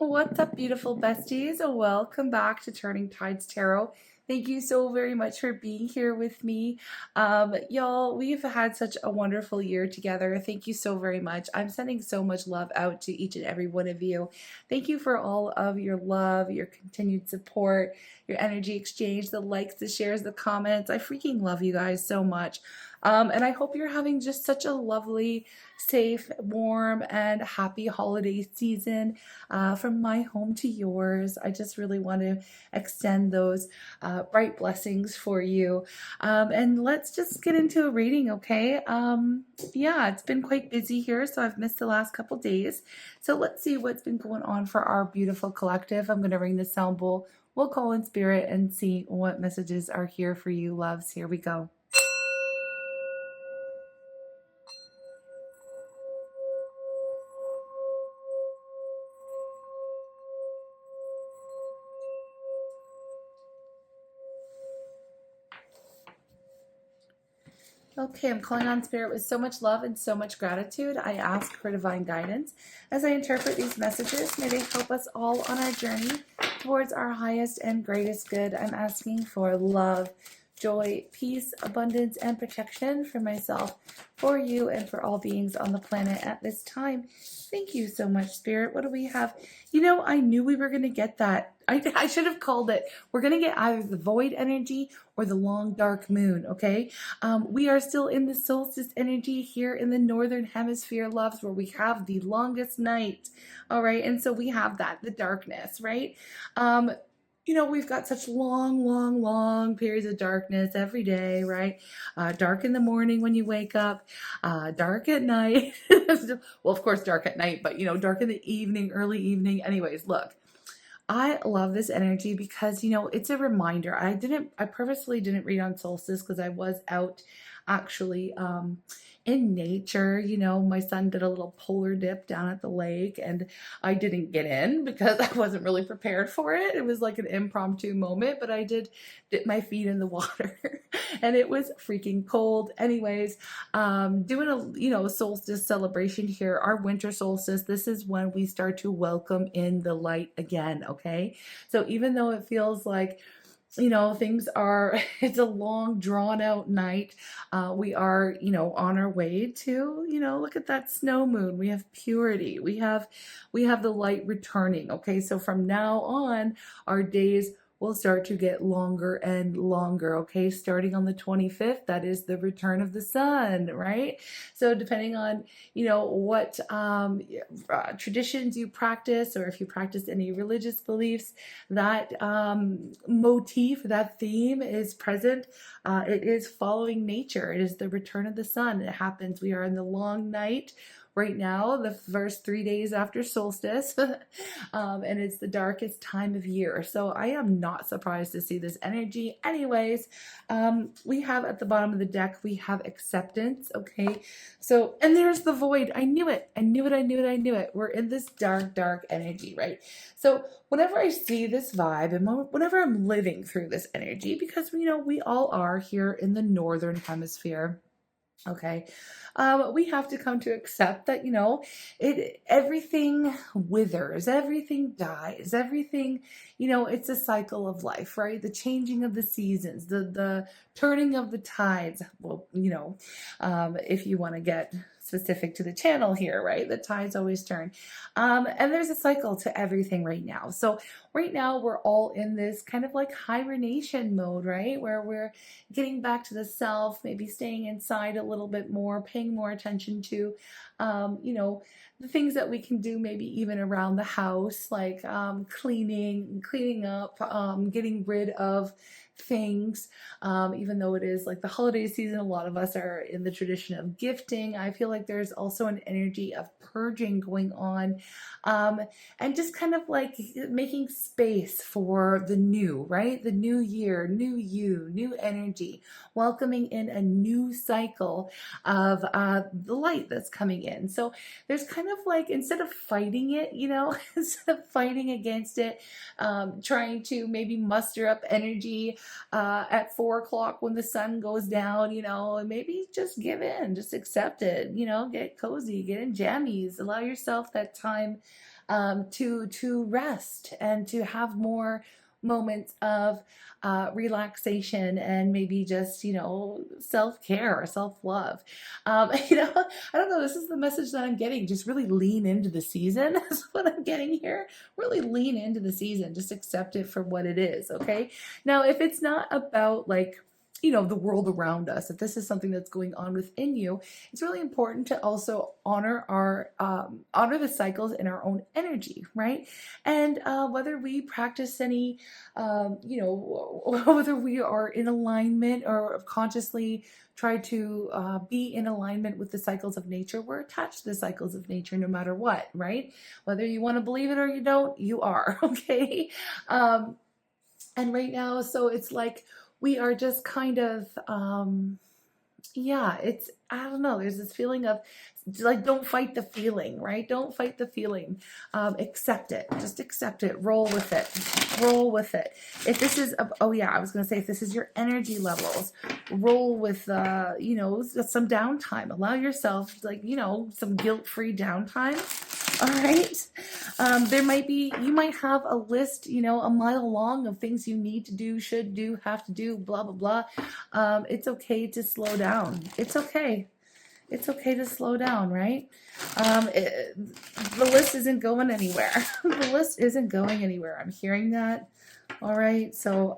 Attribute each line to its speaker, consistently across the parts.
Speaker 1: What's up, beautiful besties? Welcome back to Turning Tides Tarot. Thank you so very much for being here with me. Y'all, we've had such a wonderful year together. Thank you so very much. I'm sending so much love out to each and every one of you. Thank you for all of your love, your continued support, your energy exchange, the likes, the shares, the comments. I freaking love you guys so much. And I hope you're having just such a lovely, safe, warm, and happy holiday season from my home to yours. I just really want to extend those bright blessings for you. And let's just get into a reading, okay? Yeah, it's been quite busy here, so I've missed the last couple days. So let's see what's been going on for our beautiful collective. I'm going to ring the sound bowl. We'll call in spirit and see what messages are here for you, loves. Here we go. Okay, I'm calling on Spirit with so much love and so much gratitude. I ask for divine guidance as I interpret these messages. May they help us all on our journey towards our highest and greatest good. I'm asking for love, joy, peace, abundance, and protection for myself, for you, and for all beings on the planet at this time. Thank you so much, Spirit. What do we have? You know, I knew we were going to get that. I should have called it. We're going to get either the void energy or the long dark moon, okay? We are still in the solstice energy here in the northern hemisphere, loves, where we have the longest night, all right? And so we have that, the darkness, right? You know, we've got such long periods of darkness every day, right? Dark in the morning when you wake up, dark at night. Well, of course, dark at night, but, you know, dark in the evening, early evening. Anyways, look. I love this energy because, you know, it's a reminder. I purposely didn't read on solstice because I was out actually in nature. You know, my son did a little polar dip down at the lake and I didn't get in because I wasn't really prepared for it. It was like an impromptu moment, but I did dip my feet in the water and it was freaking cold. Anyways, doing a, you know, solstice celebration here, our winter solstice. This is when we start to welcome in the light again. Okay. So even though it feels like, you know, things are, it's a long drawn out night. We are, you know, on our way to, you know, look at that snow moon. We have purity. We have the light returning. Okay. So from now on, our days will start to get longer and longer. Okay. Starting on the 25th, that is the return of the sun, right? So depending on, you know, what traditions you practice, or if you practice any religious beliefs, that motif, that theme is present. It is following nature. It is the return of the sun. It happens. We are in the long night right now, the first 3 days after solstice, and it's the darkest time of year. So I am not surprised to see this energy. Anyways, we have at the bottom of the deck, we have acceptance. Okay, so, and there's the void. I knew it. We're in this dark energy, right? So whenever I see this vibe and whenever I'm living through this energy, because, you know, we all are here in the northern hemisphere. Okay. We have to come to accept that, you know, everything withers, everything dies, everything, you know, it's a cycle of life, right? The changing of the seasons, the turning of the tides. Well, you know, if you want to get specific to the channel here, right? The tides always turn. And there's a cycle to everything right now. So right now we're all in this kind of like hibernation mode, right? Where we're getting back to the self, maybe staying inside a little bit more, paying more attention to, you know, the things that we can do maybe even around the house, like cleaning up, getting rid of things. Even though it is like the holiday season, a lot of us are in the tradition of gifting. I feel like there's also an energy of purging going on, and just kind of like making space for the new, right? The new year, new you, new energy, welcoming in a new cycle of the light that's coming in. So there's kind of like, instead of fighting it, you know, instead of fighting against it, trying to maybe muster up energy, at 4 o'clock when the sun goes down, you know, and maybe just give in, just accept it, you know, get cozy, get in jammies, allow yourself that time to rest and to have more moments of relaxation and maybe just, you know, self-care or self-love. You know, I don't know, this is the message that I'm getting. Just really lean into the season. That's what I'm getting here. Really lean into the season. Just accept it for what it is, okay? Now, if it's not about like, you know, the world around us, if this is something that's going on within you, it's really important to also honor our honor the cycles in our own energy, right? And whether we practice any you know, whether we are in alignment or consciously try to be in alignment with the cycles of nature, we're attached to the cycles of nature no matter what, right? Whether you want to believe it or you don't, you are, okay? And right now, so it's like we are just kind of, yeah, it's, I don't know, there's this feeling of like, don't fight the feeling, right? Don't fight the feeling. Accept it. Just accept it. Roll with it. Roll with it. If this is, oh yeah, I was going to say, if this is your energy levels, roll with, you know, some downtime. Allow yourself, like, you know, some guilt-free downtime. All right. There might be, you might have a list, you know, a mile long of things you need to do, should do, have to do, blah, blah, blah. It's okay to slow down. It's okay. It's okay to slow down, right? The list isn't going anywhere. The list isn't going anywhere. I'm hearing that. All right. So,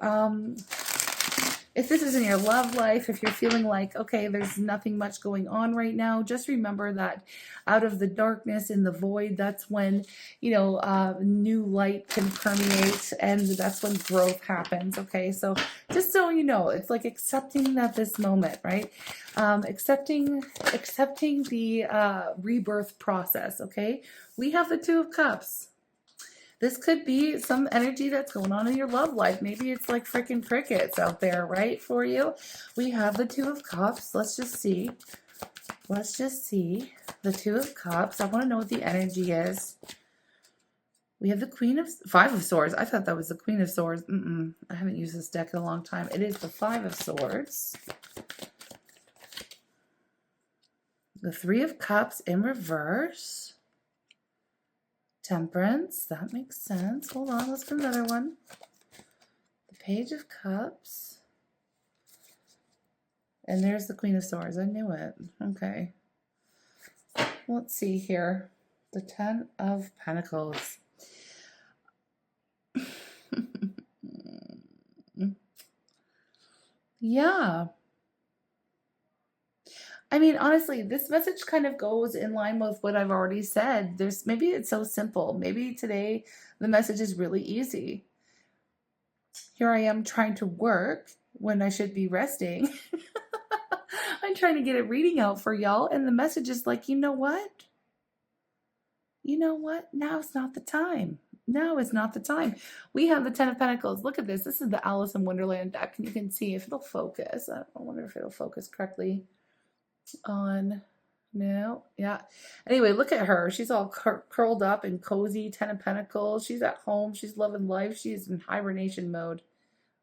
Speaker 1: if this is in your love life, if you're feeling like, okay, there's nothing much going on right now, just remember that out of the darkness in the void, that's when, you know, new light can permeate, and that's when growth happens. Okay, so just so you know, it's like accepting that this moment, right? Accepting the rebirth process. Okay, we have the Two of Cups. This could be some energy that's going on in your love life. Maybe it's like freaking crickets out there, right, for you. We have the Two of Cups. Let's just see. Let's just see. The Two of Cups. I want to know what the energy is. We have the Five of Swords. I thought that was the Queen of Swords. I haven't used this deck in a long time. It is the Five of Swords. The Three of Cups in reverse. Temperance, that makes sense. Hold on, let's get another one. The Page of Cups. And there's the Queen of Swords. I knew it. Okay. Let's see here. The Ten of Pentacles. Yeah. I mean, honestly, this message kind of goes in line with what I've already said. Maybe it's so simple. Maybe today the message is really easy. Here I am trying to work when I should be resting. I'm trying to get a reading out for y'all, and the message is like, you know what? You know what? Now is not the time. Now is not the time. We have the Ten of Pentacles. Look at this. This is the Alice in Wonderland deck, and you can see if it'll focus. I wonder if it'll focus correctly on. No, yeah. Anyway, look at her. She's all curled up and cozy. Ten of Pentacles. She's at home. She's loving life. She's in hibernation mode.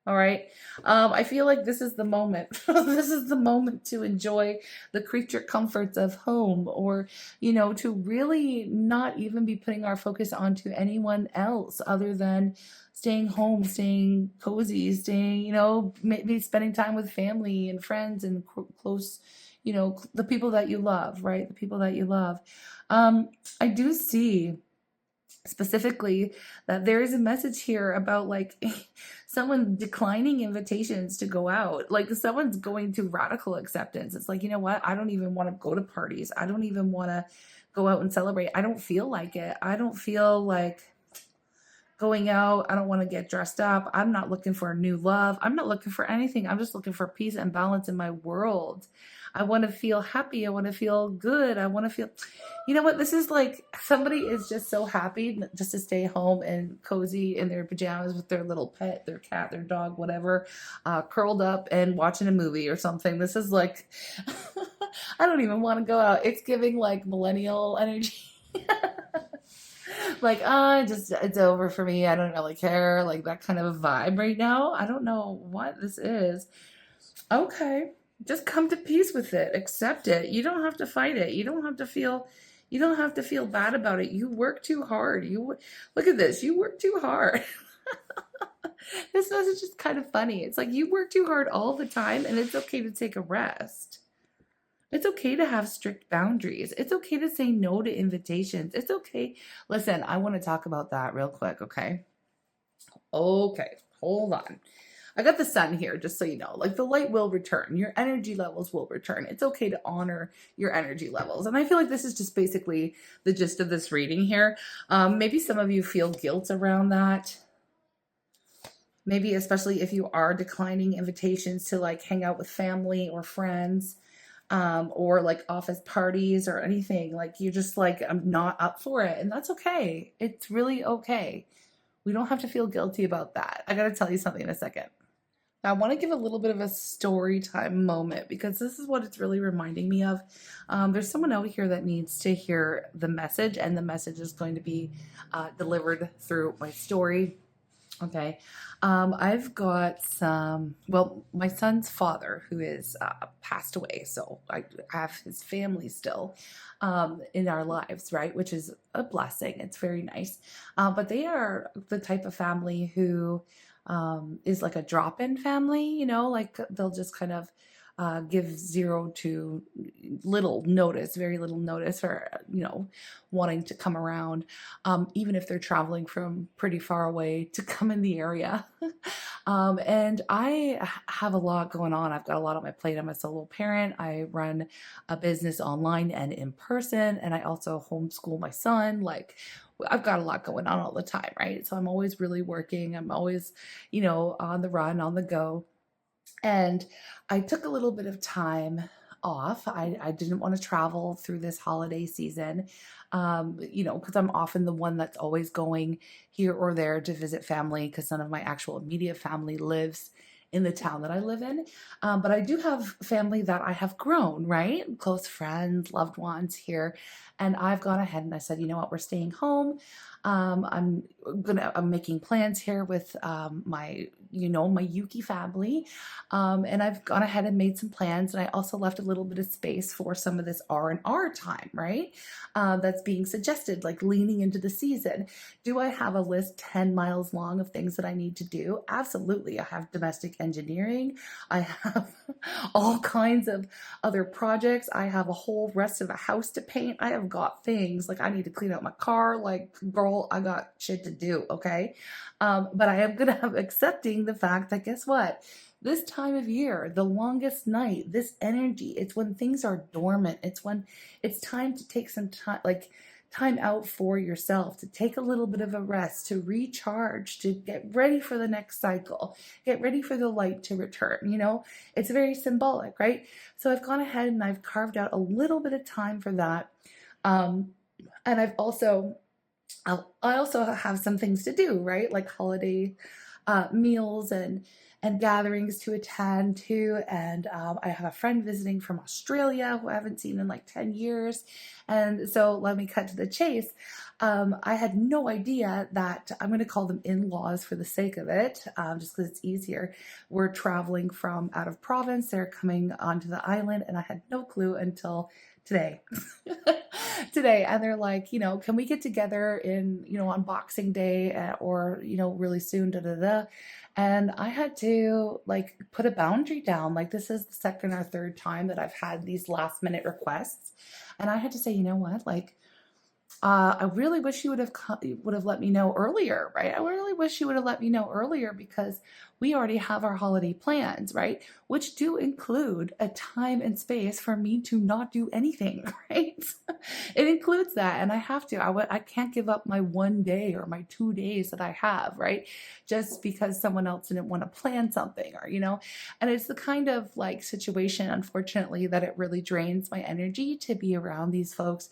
Speaker 1: All right. I feel like this is the moment. This is the moment to enjoy the creature comforts of home, or, you know, to really not even be putting our focus onto anyone else other than staying home, staying cozy, staying, you know, maybe spending time with family and friends and close, you know, the people that you love, right? The people that you love. I do see specifically that there is a message here about like someone declining invitations to go out. Like someone's going to radical acceptance. It's like, you know what? I don't even want to go to parties. I don't even want to go out and celebrate. I don't feel like it. I don't feel like going out. I don't want to get dressed up. I'm not looking for a new love. I'm not looking for anything. I'm just looking for peace and balance in my world. I want to feel happy. I want to feel good. I want to feel, you know what? This is like somebody is just so happy just to stay home and cozy in their pajamas with their little pet, their cat, their dog, whatever, curled up and watching a movie or something. This is like, I don't even want to go out. It's giving like millennial energy. Like, just, it's over for me. I don't really care. Like that kind of a vibe right now. I don't know what this is. Okay. Just come to peace with it. Accept it. You don't have to fight it. You don't have to feel bad about it. You work too hard. Look at this. You work too hard. This message is kind of funny. It's like you work too hard all the time and it's okay to take a rest. It's okay to have strict boundaries. It's okay to say no to invitations. It's okay. Listen, I want to talk about that real quick, okay? Okay, hold on. I got the sun here, just so you know. Like the light will return. Your energy levels will return. It's okay to honor your energy levels. And I feel like this is just basically the gist of this reading here. Maybe some of you feel guilt around that. Maybe especially if you are declining invitations to like hang out with family or friends, or like office parties or anything. Like you're just like, I'm not up for it. And that's okay. It's really okay. We don't have to feel guilty about that. I got to tell you something in a second. I want to give a little bit of a story time moment because this is what it's really reminding me of. There's someone out here that needs to hear the message, and the message is going to be delivered through my story. Okay. I've got well, my son's father who is passed away. So I have his family still in our lives, right? Which is a blessing. It's very nice. But they are the type of family who is like a drop-in family, you know, like they'll just kind of give zero to little notice, very little notice for, you know, wanting to come around, even if they're traveling from pretty far away to come in the area. And I have a lot going on. I've got a lot on my plate. I'm a solo parent. I run a business online and in person, and I also homeschool my son. Like, I've got a lot going on all the time, right? So I'm always really working. I'm always, you know, on the run, on the go. And I took a little bit of time off. I didn't want to travel through this holiday season, you know, because I'm often the one that's always going here or there to visit family because none of my actual immediate family lives in the town that I live in. But I do have family that I have grown, right? Close friends, loved ones here. And I've gone ahead and I said, you know what, we're staying home. I'm making plans here with my, you know, my Yuki family. And I've gone ahead and made some plans. And I also left a little bit of space for some of this R&R time, right? That's being suggested, like leaning into the season. Do I have a list 10 miles long of things that I need to do? Absolutely. I have domestic engineering. I have all kinds of other projects. I have a whole rest of a house to paint. I have got things like I need to clean out my car. Like, girl, I got shit to do. Okay. But I am going to have accepting the fact that guess what? This time of year, the longest night, this energy, it's when things are dormant. It's when it's time to take some time, like time out for yourself, to take a little bit of a rest, to recharge, to get ready for the next cycle, get ready for the light to return. You know, it's very symbolic, right? So I've gone ahead and I've carved out a little bit of time for that. And I also have some things to do, right? Like holiday meals and gatherings to attend to. And I have a friend visiting from Australia who I haven't seen in like 10 years. And so let me cut to the chase. I had no idea that I'm going to call them in-laws for the sake of it, just because it's easier. We're traveling from out of province. They're coming onto the island, and I had no clue until today. Today. And they're like, you know, can we get together in, you know, on Boxing Day or, you know, really soon, da da da. And I had to like put a boundary down. Like this is the second or third time that I've had these last minute requests. And I had to say, you know what, like, I really wish you would have let me know earlier, right? I really wish you would have let me know earlier because we already have our holiday plans, right? Which do include a time and space for me to not do anything, right? It includes that, and I have to. I can't give up my 1 day or my 2 days that I have, right? Just because someone else didn't want to plan something, or you know. And it's the kind of like situation, unfortunately, that it really drains my energy to be around these folks.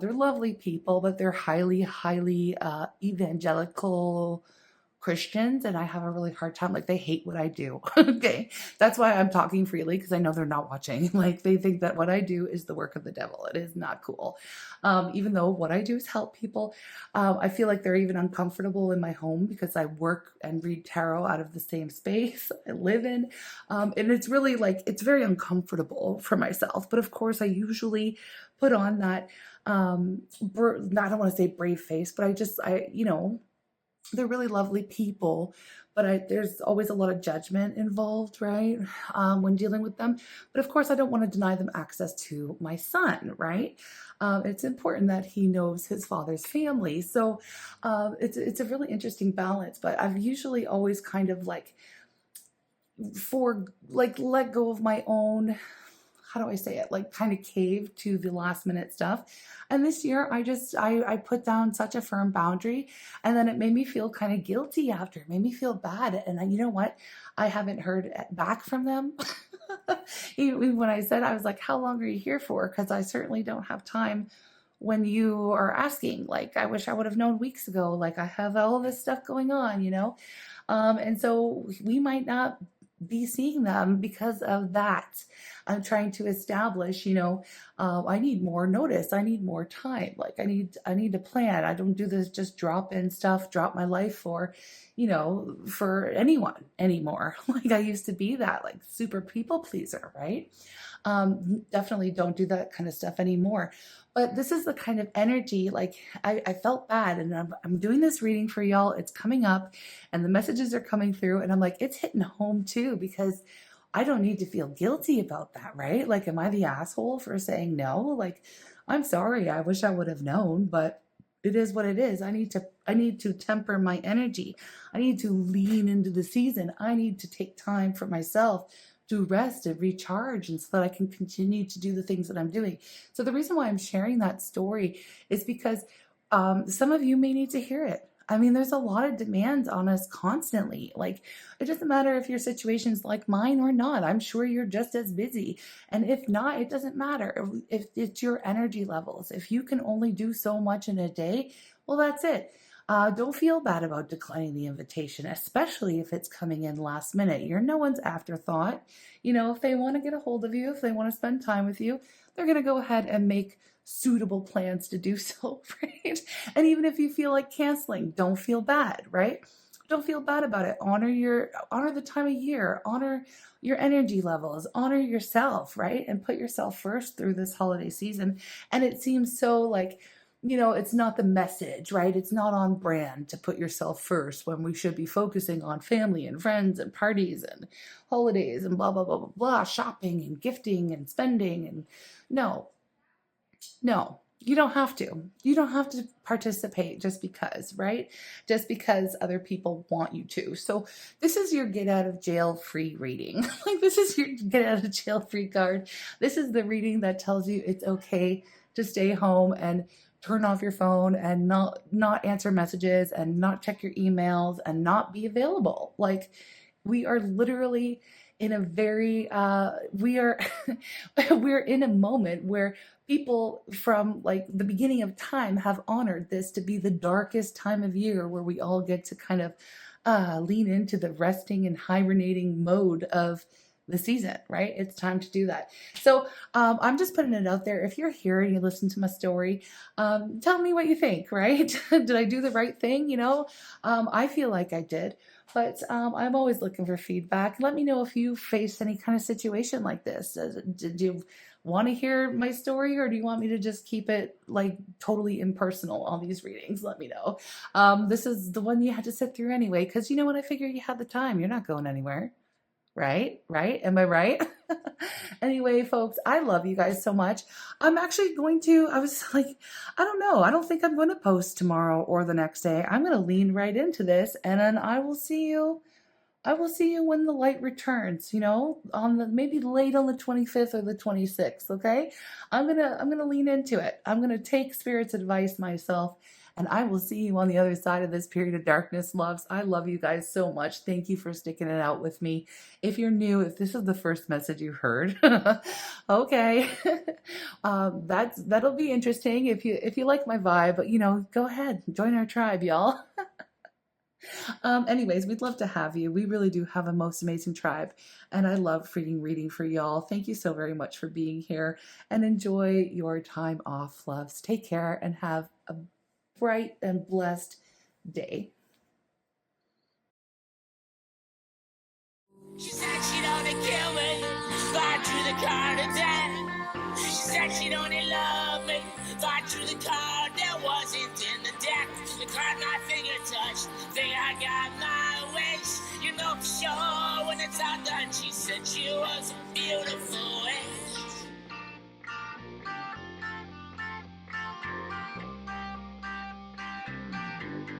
Speaker 1: They're lovely people, but they're highly, highly evangelical Christians, and I have a really hard time. Like, they hate what I do. Okay. That's why I'm talking freely, because I know they're not watching. Like, they think that what I do is the work of the devil. It is not cool. Even though what I do is help people, I feel like they're even uncomfortable in my home because I work and read tarot out of the same space I live in. And it's really like, it's very uncomfortable for myself. But of course, I usually put on that, I don't want to say brave face, but they're really lovely people, but there's always a lot of judgment involved, right? When dealing with them. But of course, I don't want to deny them access to my son, right? It's important that he knows his father's family. So it's a really interesting balance, but I've usually always kind of like let go of my own, how do I say it? Like, kind of cave to the last minute stuff. And this year I put down such a firm boundary, and then it made me feel kind of guilty after. It made me feel bad. And then, you know what? I haven't heard back from them. Even when I said, I was like, how long are you here for? Because I certainly don't have time when you are asking. Like, I wish I would have known weeks ago. Like, I have all this stuff going on, and so we might not be seeing them because of that. I'm trying to establish, I need more notice. I need more time. Like, I need to plan. I don't do this just drop in stuff, drop my life for anyone anymore. Like, I used to be that like super people pleaser, right? Definitely don't do that kind of stuff anymore. But this is the kind of energy, like, I felt bad, and I'm doing this reading for y'all. It's coming up and the messages are coming through, and I'm like, it's hitting home too, because I don't need to feel guilty about that, right? Like, am I the asshole for saying no? Like, I'm sorry. I wish I would have known, but it is what it is. I need to temper my energy. I need to lean into the season. I need to take time for myself to rest and recharge, and so that I can continue to do the things that I'm doing. So the reason why I'm sharing that story is because some of you may need to hear it. I mean, there's a lot of demands on us constantly. Like, it doesn't matter if your situation's like mine or not. I'm sure you're just as busy. And if not, it doesn't matter. If it's your energy levels, if you can only do so much in a day, well, that's it. Don't feel bad about declining the invitation, especially if it's coming in last minute. You're no one's afterthought. If they want to get a hold of you, if they want to spend time with you, they're going to go ahead and make suitable plans to do so, right? And even if you feel like canceling, don't feel bad, right? Don't feel bad about it. Honor the time of year, honor your energy levels, honor yourself, right? And put yourself first through this holiday season. And it seems so like, it's not the message, right? It's not on brand to put yourself first when we should be focusing on family and friends and parties and holidays and blah, blah, blah, blah, blah, shopping and gifting and spending. And no, you don't have to. You don't have to participate just because, right? Just because other people want you to. So this is your get out of jail free reading. Like, this is your get out of jail free card. This is the reading that tells you it's okay to stay home and turn off your phone and not answer messages and not check your emails and not be available. Like, we are literally in a very we're in a moment where people from like the beginning of time have honored this to be the darkest time of year, where we all get to kind of lean into the resting and hibernating mode of the season, right? It's time to do that. So I'm just putting it out there. If you're here and you listen to my story, tell me what you think, right? Did I do the right thing? I feel like I did, but I'm always looking for feedback. Let me know if you face any kind of situation like this. Did you want to hear my story, or do you want me to just keep it like totally impersonal on these readings? Let me know. This is the one you had to sit through anyway, because when I figure you had the time, you're not going anywhere. Right? Am I right? Anyway, folks, I love you guys so much. I'm actually I was like, I don't know. I don't think I'm going to post tomorrow or the next day. I'm going to lean right into this, and then I will see you when the light returns, maybe late on the 25th or the 26th. Okay. I'm going to lean into it. I'm going to take Spirit's advice myself, and I will see you on the other side of this period of darkness, loves. I love you guys so much. Thank you for sticking it out with me. If you're new, if this is the first message you heard, okay, that'll be interesting. If you like my vibe, go ahead, join our tribe, y'all. Anyways, we'd love to have you. We really do have a most amazing tribe, and I love freaking reading for y'all. Thank you so very much for being here, and enjoy your time off, loves. Take care and have a bright and blessed day.
Speaker 2: She said she'd only kill me if I drew the card of death. She said she'd only love me if I drew the card that wasn't in the deck. The card my finger touched, think I got my wish. You know for sure when it's all done. She said she was beautiful.